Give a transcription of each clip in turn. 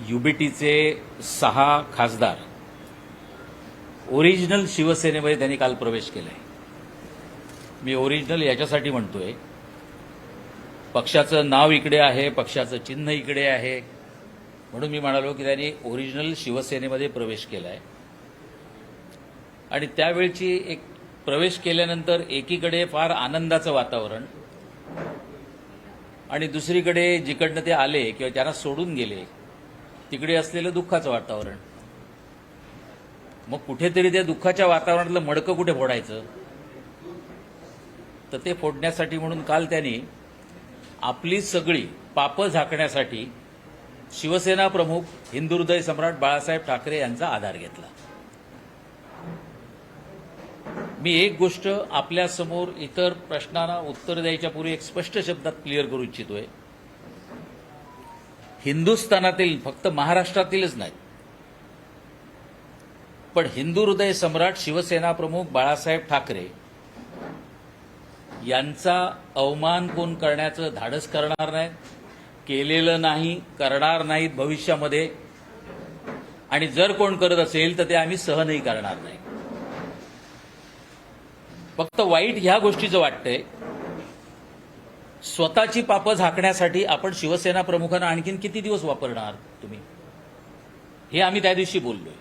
युबीटीचे 6 खासदार ओरिजिनल शिवसेनेमध्ये त्यांनी काल प्रवेश केलाय. मी ओरिजिनल याच्यासाठी म्हणतोय, पक्षाचं नाव इकडे आहे, पक्षाचं चिन्ह इकडे आहे, म्हणून मी म्हणालो की त्यांनी ओरिजिनल शिवसेनेमध्ये प्रवेश केलाय. आणि त्यावेळची एक प्रवेश केल्यानंतर एकीकडे फार आनंदाचं वातावरण आणि दुसरीकडे जिकडनं ते आले किंवा त्यांना सोडून गेले तिकडे असलेलं दुःखाचं वातावरण. मग कुठेतरी त्या दुःखाच्या वातावरणातलं मडकं कुठे फोडायचं, तर ते फोडण्यासाठी म्हणून काल त्यांनी आपली सगळी पापं झाकण्यासाठी शिवसेना प्रमुख हिंदुहृदय सम्राट बाळासाहेब ठाकरे यांचा आधार घेतला. मी एक गोष्ट आपल्यासमोर इतर प्रश्नांना उत्तर द्यायच्या पूर्वी एक स्पष्ट शब्दात क्लिअर करू इच्छितोय. हिंदुस्थानातील, फक्त महाराष्ट्रातीलच नाही, पण हिंदू हृदय सम्राट शिवसेना प्रमुख बाळासाहेब ठाकरे यांचा अवमान कोण करण्याचं धाडस करणार नाही, केलेलं नाही, करणार नाहीत भविष्यामध्ये. आणि जर कोण करत असेल तर ते आम्ही सहनही करणार नाही. फक्त वाईट ह्या गोष्टीचं वाटतंय, स्वतःची पापं झाकण्यासाठी आपण शिवसेना प्रमुखांना आणखीन किती दिवस वापरणार तुम्ही, हे आम्ही त्या दिवशी बोललोय.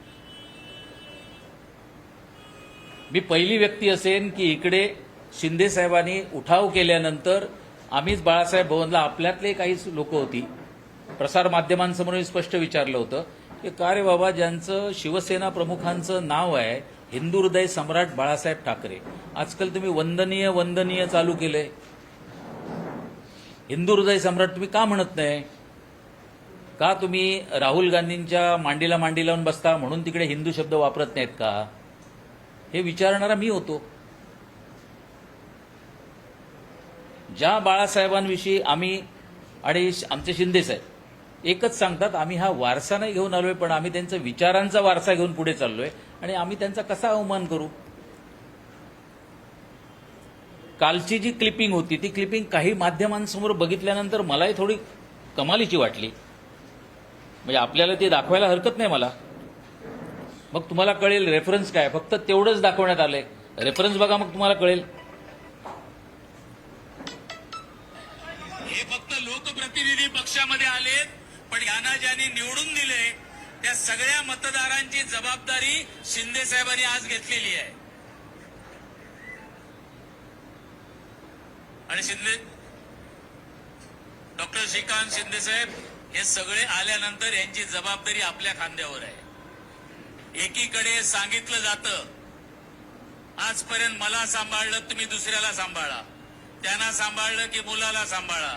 मी पहिली व्यक्ती असेन की इकडे शिंदे साहेबांनी उठाव केल्यानंतर आम्हीच बाळासाहेब भवनला, आपल्यातले काही लोक होती, प्रसार माध्यमांसमोर स्पष्ट विचारलं होतं की का रे बाबा, ज्यांचं शिवसेना प्रमुखांचं नाव आहे हिंदू हृदय सम्राट बाळासाहेब ठाकरे, आजकाल तुम्ही वंदनीय वंदनीय चालू केलंय, हिंदू हृदय सम्राट तुम्ही का म्हणत नाही? का तुम्ही राहुल गांधींच्या मांडीला मांडी लावून बसता म्हणून तिकडे हिंदू शब्द वापरत नाहीत का? हे विचारणारा मी होतो. ज्या बाळासाहेबांविषयी आम्ही आणि आमचे शिंदे साहेब एकच सांगतात, आम्ही हा वारसा नाही घेऊन आलोय, पण आम्ही त्यांचा विचारांचा वारसा घेऊन पुढे चाललोय आणि आम्ही त्यांचा कसा अवमान करू? कालची जी क्लिपिंग होती ती क्लिपिंग काही माध्यमांसमोर बघितल्यानंतर मलाही थोडी कमालीची वाटली. म्हणजे आपल्याला ते दाखवायला हरकत नाही मला, मग तुम्हाला कळेल रेफरन्स काय. फक्त तेवढंच दाखवण्यात आलंय, रेफरन्स बघा मग तुम्हाला कळेल. हे फक्त लोकप्रतिनिधी पक्षामध्ये आलेत, पण यांना ज्यांनी निवडून दिले त्या सगळ्या मतदारांची जबाबदारी शिंदे साहेबांनी आज घेतलेली आहे. आणि डॉक्टर श्रीकांत शिंदे साहेब हे सगळे आल्यानंतर यांची जबाबदारी आपल्या खांद्यावर आहे. एकीकडे सांगितलं जातं, आजपर्यंत मला सांभाळलं, तुम्ही दुसऱ्याला सांभाळा, त्यांना सांभाळलं की मुलाला सांभाळा.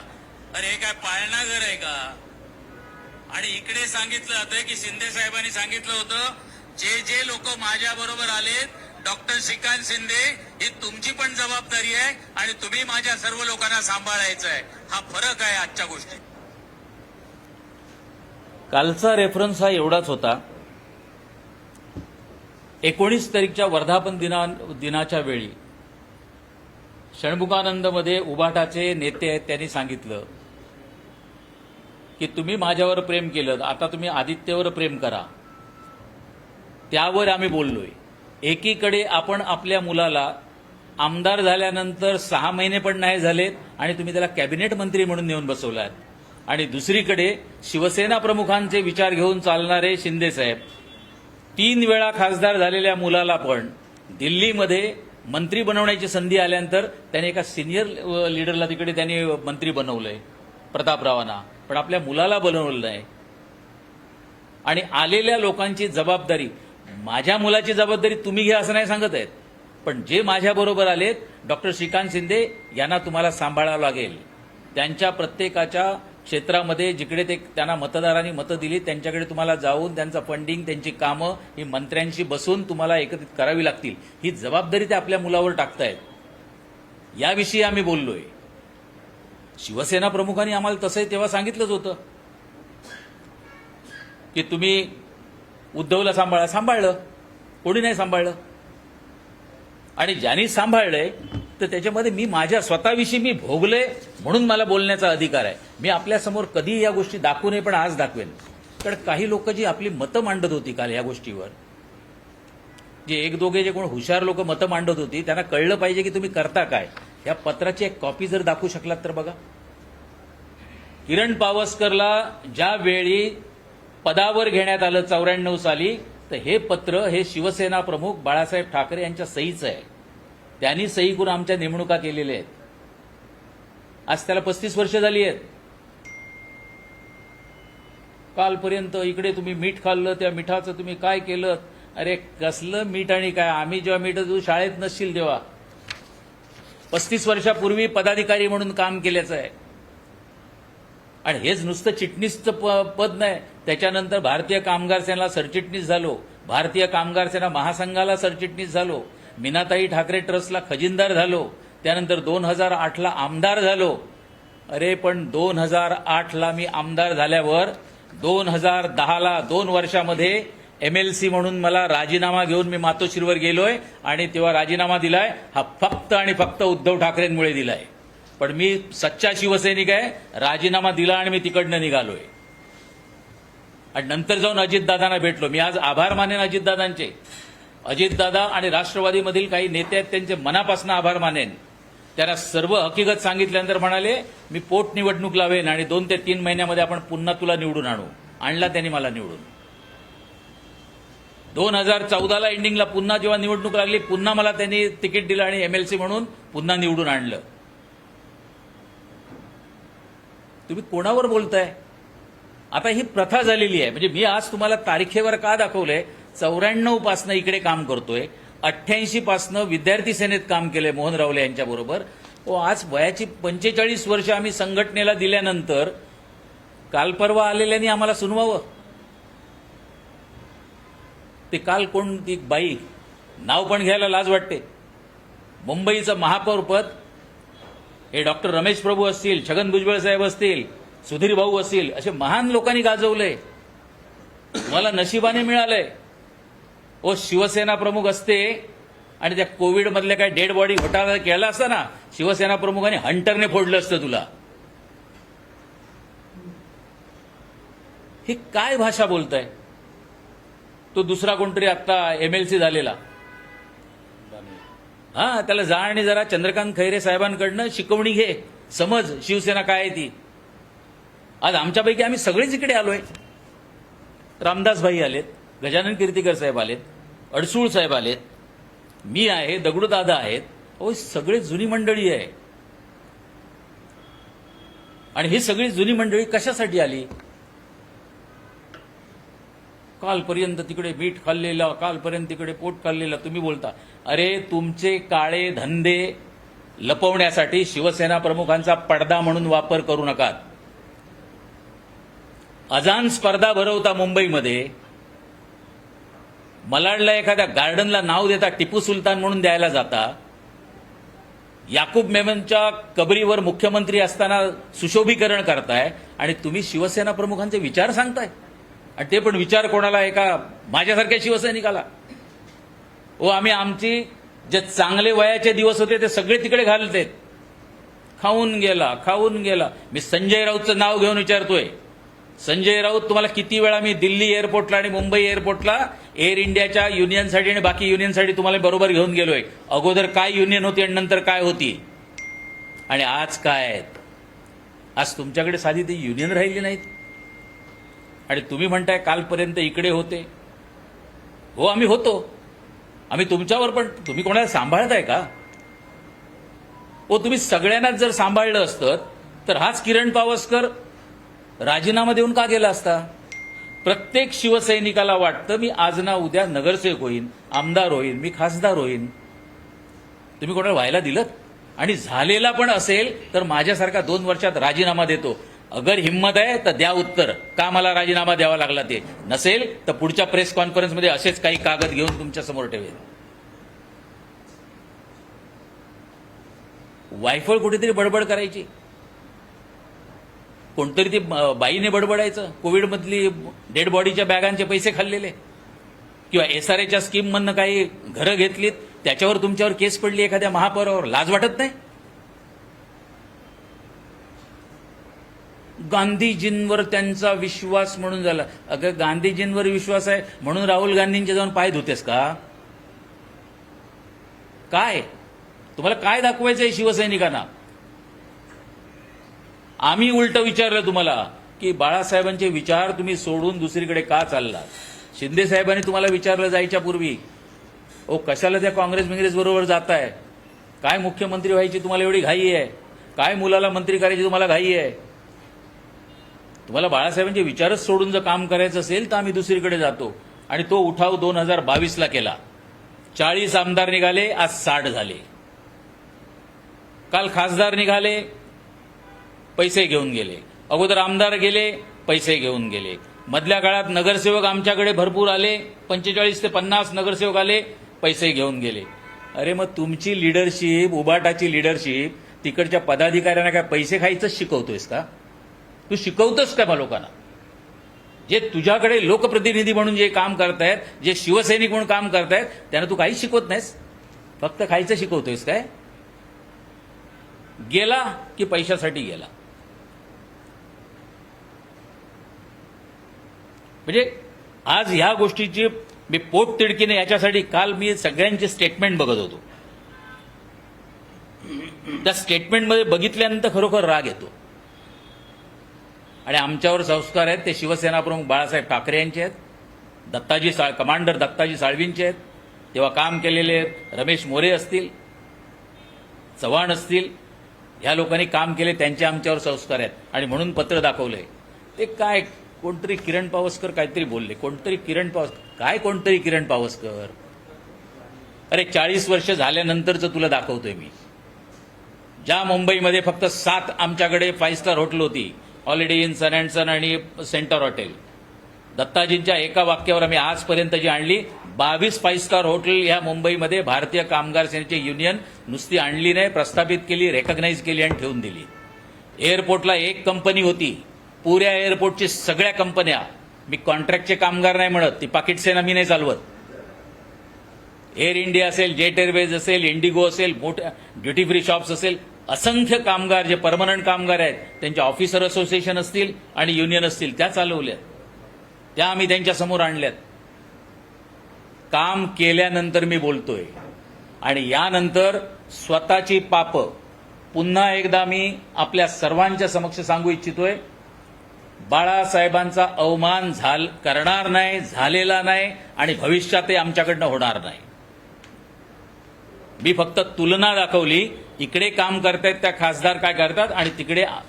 अरे हे काय पाळणा घर आहे का? आणि इकडे सांगितलं जातंय की शिंदे साहेबांनी सांगितलं होतं, जे जे लोक माझ्या बरोबर आलेत, डॉक्टर श्रीकांत शिंदे, ही तुमची पण जबाबदारी आहे आणि तुम्ही माझ्या सर्व लोकांना सांभाळायचं आहे. हा फरक आहे आजच्या गोष्टीत. कालचा रेफरन्स हा एवढाच होता. 19 तारीखच्या वर्धापन दिनाच्या वेळी षण्मुखानंदमध्ये उभाटाचे नेते आहेत, त्यांनी सांगितलं की तुम्ही माझ्यावर प्रेम केलं, आता तुम्ही आदित्यवर प्रेम करा. त्यावर आम्ही बोललोय. एकीकडे आपण आपल्या मुलाला आमदार झाल्यानंतर 6 महिने पण नाही झालेत आणि तुम्ही त्याला कॅबिनेट मंत्री म्हणून नेऊन बसवलात, आणि दुसरीकडे शिवसेना प्रमुखांचे विचार घेऊन चालणारे शिंदे साहेब 3 वेळा खासदार झालेल्या मुलाला पण दिल्लीमध्ये मंत्री बनवण्याची संधी आल्यानंतर त्याने एका सिनियर लीडरला तिकडे त्यांनी मंत्री बनवलंय, प्रतापरावांना, पण आपल्या मुलाला बनवलं नाही. आणि आलेल्या लोकांची जबाबदारी, माझ्या मुलाची जबाबदारी तुम्ही घ्या असं नाही सांगत आहेत, पण जे माझ्याबरोबर आलेत, डॉक्टर श्रीकांत शिंदे यांना तुम्हाला सांभाळावं लागेल. त्यांच्या प्रत्येकाच्या क्षेत्रामध्ये जिकडे ते त्यांना मतदारांनी मतं दिली त्यांच्याकडे तुम्हाला जाऊन त्यांचं फंडिंग, त्यांची कामं ही मंत्र्यांशी बसून तुम्हाला एकत्रित करावी लागतील. ही जबाबदारी ते आपल्या मुलावर टाकतायत. याविषयी आम्ही बोललोय. शिवसेना प्रमुखांनी आम्हाला तसंही तेव्हा सांगितलंच होतं की तुम्ही उद्धवला सांभाळलं, कोणी नाही सांभाळलं. आणि ज्यांनी सांभाळलंय तर त्याच्यामध्ये मी माझ्या स्वतःविषयी मी भोगले म्हणून मला बोलण्याचा अधिकार आहे. मी आपल्यासमोर कधीही या गोष्टी दाखवू नये, पण आज दाखवेन. कारण काही लोक जी आपली मतं मांडत होती काल या गोष्टीवर, जे एक दोघे जे कोण हुशार लोक मतं मांडत होती, त्यांना कळलं पाहिजे की तुम्ही करता काय. या पत्राची एक कॉपी जर दाखवू शकलात तर बघा. किरण पावसकरला ज्या वेळी पदावर घेण्यात आलं 94 साली, तर हे पत्र हे शिवसेना प्रमुख बाळासाहेब ठाकरे यांच्या सहीचं आहे. त्यांनी सही करून आमच्या नेमणुका केलेल्या आहेत. आज त्याला 35 वर्ष झाली आहेत. कालपर्यंत इकडे तुम्ही मीठ खाल्लं, त्या मिठाचं तुम्ही काय केलं. अरे कसलं मीठ आणि काय, आम्ही जेव्हा मीठ तू शाळेत नसशील तेव्हा. 35 वर्षापूर्वी पदाधिकारी म्हणून काम केल्याचं आहे. आणि हेच नुसतं चिटणीसचं पद नाही, त्याच्यानंतर भारतीय कामगार सेनेला सरचिटणीस झालो, भारतीय कामगार सेना महासंघाला सरचिटणीस झालो, मीनाताई ठाकरे ट्रस्टला खजिनदार झालो, त्यानंतर 2008ला आमदार झालो. अरे पण 2008ला मी आमदार झाल्यावर 2010ला 2 वर्षामध्ये MLC म्हणून मला राजीनामा घेऊन मी मातोश्रीवर गेलोय आणि तेव्हा राजीनामा दिलाय हा फक्त आणि फक्त उद्धव ठाकरेंमुळे दिलाय. पण मी सच्चा शिवसैनिक आहे. राजीनामा दिला आणि मी तिकडनं निघालोय. आणि नंतर जाऊन अजितदादांना भेटलो. मी आज आभार मानेन अजितदादांचे. अजितदादा आणि राष्ट्रवादीमधील काही नेते आहेत त्यांचे मनापासून आभार मानेन. त्यांना सर्व हकीकत सांगितल्यानंतर म्हणाले मी पोटनिवडणूक लावेन आणि 2 ते 3 महिन्यामध्ये आपण पुन्हा तुला निवडून आणू. आणला त्यांनी मला निवडून. 2014ला एंडिंगला पुन्हा जेव्हा निवडणूक लागली, पुन्हा मला त्यांनी तिकीट दिलं आणि MLC म्हणून पुन्हा निवडून आणलं. तुम्ही कोणावर बोलताय? आता ही प्रथा झालेली आहे. म्हणजे मी आज तुम्हाला तारखेवर का दाखवलंय, 94 पासनं इकडे काम करतोय, 88 पासनं विद्यार्थी सेनेत काम केलंय मोहन रावले यांच्याबरोबर. आज वयाची 45 वर्ष आम्ही संघटनेला दिल्यानंतर काल परवा आलेल्यांनी आम्हाला सुनवावं. ते काल कोण ती बाई, नाव पण घ्यायला लाज वाटते. मुंबईचं महापौरपद हे डॉक्टर रमेश प्रभू असतील, छगन भुजबळ साहेब असतील, सुधीर भाऊ असतील, असे महान लोकांनी गाजवलंय. मला नशिबाने मिळालंय. शिवसेना प्रमुख असते आणि त्या कोविडमधल्या काय डेड बॉडी घोटाळा केला असता ना, शिवसेना प्रमुखांनी हंटरने फोडलं असतं तुला. ही काय भाषा बोलताय? तो दुसरा कोणतरी आता MLC झालेला, त्याला जा आणि जरा चंद्रकांत खैरे साहेबांकडनं शिकवणी घे, समज शिवसेना काय आहे ती. आज आमच्यापैकी आम्ही सगळेच इकडे आलोय. रामदास भाई आलेत, गजानन कीर्तीकर साहेब आलेत, अडसूळ साहेब आलेत, मी आहे, दगडूदादा आहेत. सगळे जुनी मंडळी आहे. आणि ही सगळी जुनी मंडळी कशासाठी आली? कालपर्यंत तिकडे मीठ खाल्लेलं, कालपर्यंत तिकडे पोट खाल्लेलं. तुम्ही बोलता अरे तुमचे काळे धंदे लपवण्यासाठी शिवसेना प्रमुखांचा पडदा म्हणून वापर करू नका. अजान स्पर्धा भरवता मुंबईमध्ये, मलाडला एखाद्या गार्डनला नाव देता टिपू सुलतान म्हणून द्यायला जाता, याकूब मेमनच्या कबरीवर मुख्यमंत्री असताना सुशोभीकरण करताय आणि तुम्ही शिवसेना प्रमुखांचे विचार सांगताय. आणि ते पण विचार कोणाला? एका माझ्यासारख्या शिवसैनिकाला. आम्ही आमची जे चांगले वयाचे दिवस होते ते सगळे तिकडे घालतेत. खाऊन गेला. मी संजय राऊतचं नाव घेऊन विचारतोय. संजय राऊत तुम्हाला किती वेळा मी दिल्ली एअरपोर्टला आणि मुंबई एअरपोर्टला एअर इंडियाच्या युनियनसाठी आणि बाकी युनियनसाठी तुम्हाला बरोबर घेऊन गेलोय. अगोदर काय युनियन होती आणि नंतर काय होती आणि आज काय आहेत. आज तुमच्याकडे साधी ती युनियन राहिली नाहीत. आणि तुम्ही म्हणताय कालपर्यंत इकडे होते. आम्ही होतो. आम्ही तुमच्यावर, पण तुम्ही कोणाला सांभाळताय का? तुम्ही सगळ्यांनाच जर सांभाळलं असतं तर हाच किरण पावसकर राजीनामा देऊन का गेला असता? प्रत्येक शिवसैनिकाला वाटतं मी आज ना उद्या नगरसेवक होईन, आमदार होईन, मी खासदार होईन. तुम्ही कोणाला व्हायला दिलं? आणि झालेला पण असेल तर माझ्यासारखा 2 वर्षात राजीनामा देतो. अगर हिम्मत आहे तर द्या उत्तर, का मला राजीनामा द्यावा लागला. ते नसेल तर पुढच्या प्रेस कॉन्फरन्समध्ये असेच काही कागद घेऊन तुमच्या समोर ठेवेल. वायफळ कुठेतरी बडबड करायची, कोणतरी ती बाईने बडबडायचं. कोविडमधली डेड बॉडीच्या बॅगांचे पैसे खाल्लेले, किंवा SRAच्या स्कीममधनं काही घरं घेतलीत, त्याच्यावर तुमच्यावर केस पडली एखाद्या महापौरावर. लाज वाटत नाही? गांधीजींवर त्यांचा विश्वास म्हणून झाला. अगं गांधीजींवर विश्वास आहे म्हणून राहुल गांधींच्या जाऊन पाय धुतेस का? काय तुम्हाला काय दाखवायचंय शिवसैनिकांना? आम्ही उलट विचारलं तुम्हाला की बाळासाहेबांचे विचार तुम्ही सोडून दुसरीकडे का चाललात? शिंदे साहेबांनी तुम्हाला विचारलं जायच्या पूर्वी, ओ कशाला त्या काँग्रेस बरोबर जाताय? काय मुख्यमंत्री व्हायची तुम्हाला एवढी घाई आहे? काय मुलाला मंत्री करायची तुम्हाला घाई आहे? तुम्हाला बाळासाहेबांचे विचारच सोडून जर काम करायचं असेल तर आम्ही दुसरीकडे जातो. आणि तो उठाव 2022ला केला. 40 आमदार निघाले, आज 60 झाले. काल खासदार निघाले, पैसे घेऊन गेले. अगोदर आमदार गेले, पैसे घेऊन गेले. मधल्या काळात नगरसेवक आमच्याकडे भरपूर आले, 45 ते 50 नगरसेवक आले, पैसे घेऊन गेले. अरे मग तुमची लीडरशिप, उबाटाची लीडरशिप तिकडच्या पदाधिकाऱ्यांना काय पैसे खायचंच शिकवतोयस का? तू शिकवतोस का लोकांना? जे तुझ्याकडे लोकप्रतिनिधी म्हणून जे काम करतायत, जे शिवसैनिक म्हणून काम करतायत, त्यांना तू काहीच शिकवत नाहीस, फक्त खायचं शिकवतोयस काय? गेला की पैशासाठी गेला. म्हणजे आज ह्या गोष्टीची मी पोटतिडकीने याच्यासाठी काल मी सगळ्यांचे स्टेटमेंट बघत होतो. त्या स्टेटमेंटमध्ये बघितल्यानंतर खरोखर राग येतो. आणि आमच्यावर संस्कार आहेत ते शिवसेना प्रमुख बाळासाहेब ठाकरे यांचे आहेत, कमांडर दत्ताजी साळवींचे आहेत, तेव्हा काम केलेले रमेश मोरे असतील, चव्हाण असतील, ह्या लोकांनी काम केले, त्यांचे आमच्यावर संस्कार आहेत. आणि म्हणून पत्र दाखवलंय. ते काय कोणतरी किरण पावसकर काहीतरी बोलले, कोणतरी किरण पावसकर. अरे 40 वर्ष झाल्यानंतरचं तुला दाखवतोय मी. ज्या मुंबईमध्ये फक्त 7 आमच्याकडे 5 स्टार हॉटेल होती, हॉलिडे इन, सन अँड सन आणि सेंटर हॉटेल, दत्ताजींच्या एका वाक्यावर आम्ही आजपर्यंत जी आणली 22 5 स्टार हॉटेल ह्या मुंबईमध्ये भारतीय कामगार सेनेची युनियन नुसती आणली नाही, प्रस्थापित केली, रेकग्नाइज केली आणि ठेवून दिली. एअरपोर्टला एक कंपनी होती, पुऱ्या एअरपोर्टची सगळ्या कंपन्या, मी कॉन्ट्रॅक्टचे कामगार नाही म्हणत, ती पाकिट सेना मी नाही चालवत. एअर इंडिया असेल, जेट एअरवेज असेल, इंडिगो असेल, मोठ्या ड्युटी फ्री शॉप्स असेल, असंख्य कामगार जे परमनंट कामगार आहेत त्यांच्या ऑफिसर असोसिएशन असतील आणि युनियन असतील, त्या चालवल्यात, त्या आम्ही त्यांच्या समोर आणल्यात. काम केल्यानंतर मी बोलतोय. आणि यानंतर स्वतःची पाप पुन्हा एकदा मी आपल्या सर्वांच्या समक्ष सांगू इच्छितोय. बाळासाहेबांचा अवमान करणार नाही, झालेला नाही आणि भविष्यातही आमच्याकडनं होणार नाही. मी फक्त तुलना दाखवली, इकडे काम करतायत त्या खासदार काय करतात आणि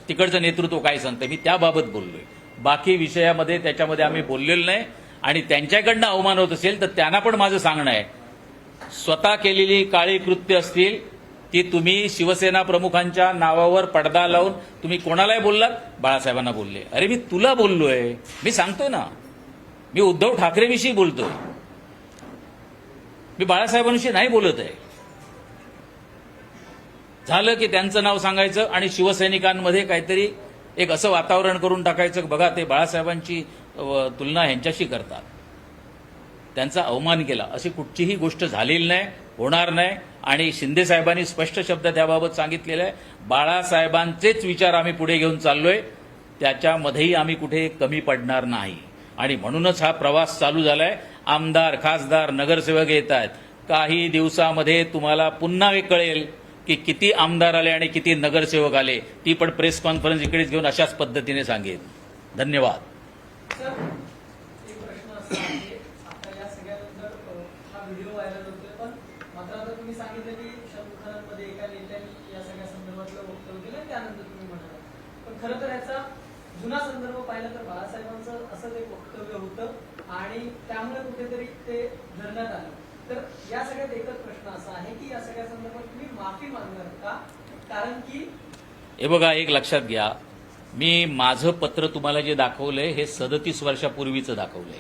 तिकडचं नेतृत्व काय सांगतंय, मी त्याबाबत बोललोय. बाकी विषयामध्ये त्याच्यामध्ये आम्ही बोललेलो नाही. आणि त्यांच्याकडनं अवमान होत असेल तर त्यांना पण माझं सांगणं आहे, स्वतः केलेली काळी कृत्य असतील ती तुम्ही शिवसेना प्रमुखांच्या नावावर पडदा लावून तुम्ही कोणालाही बोललात, बाळासाहेबांना बोलले. अरे मी तुला बोललोय, मी सांगतोय ना, मी उद्धव ठाकरेविषयी बोलतोय, मी बाळासाहेबांविषयी नाही बोलत आहे. झालं की त्यांचं नाव सांगायचं आणि शिवसैनिकांमध्ये काहीतरी एक असं वातावरण करून टाकायचं, बघा ते बाळासाहेबांची तुलना ह्यांच्याशी करतात, त्यांचा अवमान केला. अशी कुठचीही गोष्ट झालेली नाही, होणार नाही. आणि शिंदे साहेबांनी स्पष्ट शब्द त्याबाबत सांगितलेलं आहे. बाळासाहेबांचेच विचार आम्ही पुढे घेऊन चाललोय, त्याच्यामध्येही आम्ही कुठे कमी पडणार नाही. आणि म्हणूनच हा प्रवास चालू झालाय. आमदार, खासदार, नगरसेवक येत आहेत. काही दिवसामध्ये तुम्हाला पुन्हा हे कळेल की किती आमदार आले आणि किती नगरसेवक आले. ती पण प्रेस कॉन्फरन्स इकडेच घेऊन अशाच पद्धतीने सांगेन. धन्यवाद. सर, एक प्रश्न असा आहे, आता या सगळ्यानंतर हा व्हिडिओ व्हायरल होतोय, पण मात्र आता तुम्ही सांगितलं की शब्दखरांमध्ये एका नेत्यांनी या सगळ्या संदर्भातलं वक्तव्य केलं, त्यानंतर तुम्ही म्हणाला. पण खरं तर याचा जुना संदर्भ पाहिला तर बाळासाहेबांचं असंच एक वक्तव्य होतं आणि त्यामुळे कुठेतरी ते धरण्यात आलं. तर या सगळ्यात एकच प्रश्न असा आहे की या सगळ्या संदर्भात तुम्ही माफी मागणार का? कारण की हे बघा, एक लक्षात घ्या, मी माझं पत्र तुम्हाला जे दाखवलंय हे 37 वर्षापूर्वीचं दाखवलंय.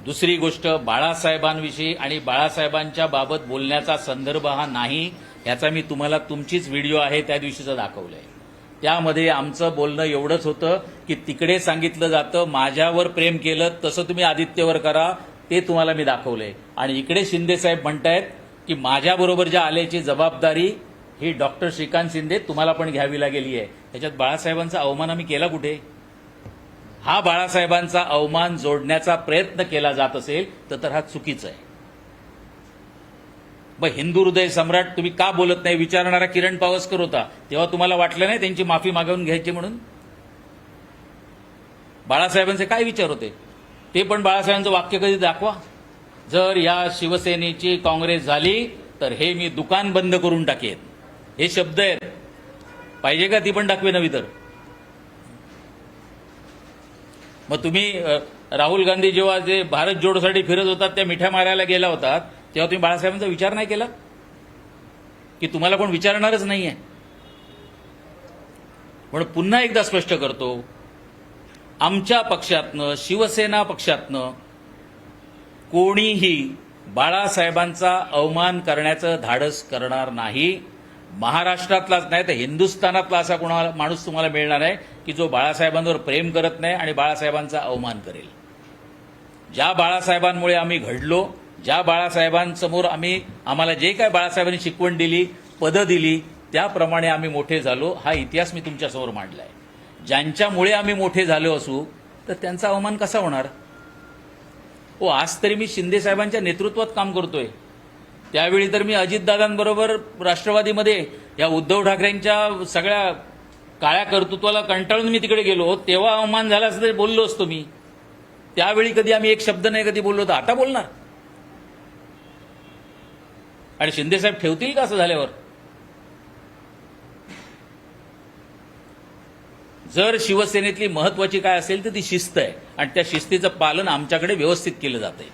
दुसरी गोष्ट, बाळासाहेबांविषयी आणि बाळासाहेबांच्या बाबत बोलण्याचा संदर्भ हा नाही, याचा मी तुम्हाला तुमचीच व्हिडिओ आहे त्या दिवशीचा दाखवलंय. त्यामध्ये आमचं बोलणं एवढंच होतं की तिकडे सांगितलं जातं माझ्यावर प्रेम केलं तसं तुम्ही आदित्यवर करा, ते तुम्हाला मी दाखवलंय. आणि इकडे शिंदे साहेब म्हणतायत की माझ्याबरोबर ज्या आल्याची जबाबदारी ही डॉक्टर श्रीकांत शिंदे तुम्हाला पण घ्यावी लागेली आहे. त्याच्यात बाळासाहेबांचा अवमान आम्ही केला कुठे? हा बाळासाहेबांचा अवमान जोडण्याचा प्रयत्न केला जात असेल तर हा चुकीचा आहे. मग हिंदू हृदय सम्राट तुम्ही का बोलत नाही विचारणारा किरण पावसकर होता, तेव्हा तुम्हाला वाटलं नाही त्यांची माफी मागवून घ्यायची म्हणून? बाळासाहेबांचे काय विचार होते ते पण बाळासाहेबांचं वाक्य कधी दाखवा. जर या शिवसेनेची काँग्रेस झाली तर हे मी दुकान बंद करून टाकेन, हे शब्द आहेत. पाहिजे का ती पण दाखवे नव्हे तर? मग तुम्ही राहुल गांधी जेव्हा जे भारत जोडोसाठी फिरत होतात त्या मिठ्या मारायला गेला होतात तेव्हा तुम्ही बाळासाहेबांचा विचार नाही केला की तुम्हाला कोण विचारणारच नाहीये? म्हणून पुन्हा एकदा स्पष्ट करतो, आमच्या पक्षातनं शिवसेना पक्षातनं कोणीही बाळासाहेबांचा अवमान करण्याचं धाडस करणार नाही. महाराष्ट्रातलाच नाही तर हिंदुस्थानातला असा कोणाला माणूस तुम्हाला मिळणार आहे की जो बाळासाहेबांवर प्रेम करत नाही आणि बाळासाहेबांचा अवमान करेल. ज्या बाळासाहेबांमुळे आम्ही घडलो, ज्या बाळासाहेबांसमोर आम्हाला जे काय बाळासाहेबांनी शिकवण दिली, पदं दिली, त्याप्रमाणे आम्ही मोठे झालो, हा इतिहास मी तुमच्यासमोर मांडलाय. ज्यांच्यामुळे आम्ही मोठे झालो असू तर त्यांचा अवमान कसा होणार? आज तरी मी शिंदे साहेबांच्या नेतृत्वात काम करतोय. त्यावेळी तर मी अजितदादांबरोबर राष्ट्रवादीमध्ये या उद्धव ठाकरेंच्या सगळ्या काळ्या कर्तृत्वाला कंटाळून मी तिकडे गेलो. तेव्हा अवमान झाला असं तरी बोललो असतो मी. त्यावेळी कधी आम्ही एक शब्द नाही कधी बोललो, तर आता बोलणार? आणि शिंदे साहेब ठेवतील का असं झाल्यावर? जर शिवसेनेतली महत्वाची काय असेल तर ती शिस्त आहे आणि त्या शिस्तीचं पालन आमच्याकडे व्यवस्थित केलं जातंय.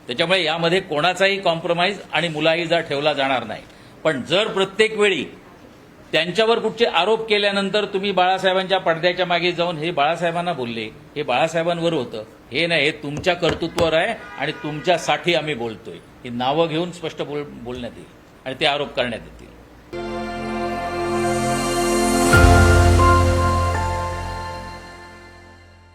त्याच्यामुळे यामध्ये कोणाचाही कॉम्प्रोमाइज आणि मुलाहिजा ठेवला जाणार नाही. पण जर प्रत्येक वेळी त्यांच्यावर कुठचे आरोप केल्यानंतर तुम्ही बाळासाहेबांच्या पडद्याच्या मागे जाऊन हे बाळासाहेबांना बोलले, हे बाळासाहेबांवर होतं, हे नाही, हे तुमच्या कर्तृत्वावर आहे आणि तुमच्यासाठी आम्ही बोलतोय, ही नावं घेऊन स्पष्ट बोलण्यात येईल आणि ते आरोप करण्यात येतील.